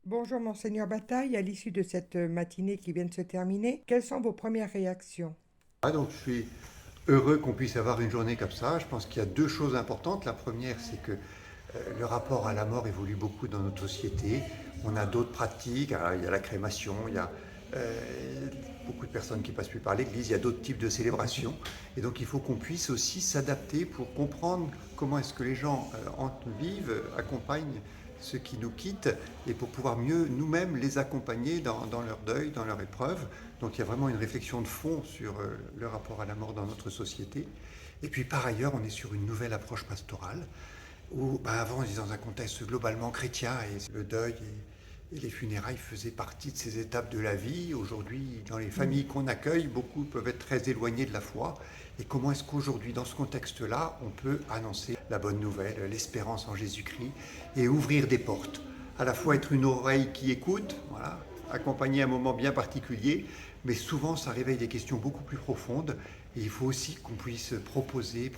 Bonjour Monseigneur Bataille, à l'issue de cette matinée qui vient de se terminer, quelles sont vos premières réactions? Donc je suis heureux qu'on puisse avoir une journée comme ça. Je pense qu'il y a deux choses importantes. La première, c'est que le rapport à la mort évolue beaucoup dans notre société. On a d'autres pratiques. Alors, il y a la crémation, il y a beaucoup de personnes qui passent plus par l'église, il y a d'autres types de célébrations. Et donc il faut qu'on puisse aussi s'adapter pour comprendre comment est-ce que les gens vivent, accompagnent ceux qui nous quittent et pour pouvoir mieux nous-mêmes les accompagner dans leur deuil, dans leur épreuve. Donc il y a vraiment une réflexion de fond sur le rapport à la mort dans notre société. Et puis par ailleurs, on est sur une nouvelle approche pastorale où avant on était dans un contexte globalement chrétien et le deuil et les funérailles faisaient partie de ces étapes de la vie. Aujourd'hui, dans les familles qu'on accueille, beaucoup peuvent être très éloignés de la foi. Et comment est-ce qu'aujourd'hui, dans ce contexte-là, on peut annoncer la bonne nouvelle, l'espérance en Jésus-Christ et ouvrir des portes? À la fois être une oreille qui écoute, voilà, accompagner un moment bien particulier, mais souvent ça réveille des questions beaucoup plus profondes. Et il faut aussi qu'on puisse proposer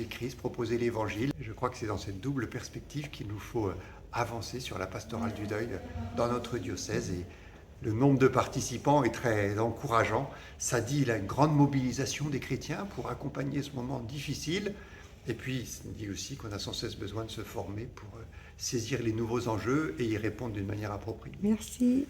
Christ, proposer l'Évangile. Je crois que c'est dans cette double perspective qu'il nous faut avancer sur la pastorale du deuil dans notre diocèse. Et le nombre de participants est très encourageant. Ça dit il y a une grande mobilisation des chrétiens pour accompagner ce moment difficile. Et puis, ça dit aussi qu'on a sans cesse besoin de se former pour saisir les nouveaux enjeux et y répondre d'une manière appropriée. Merci.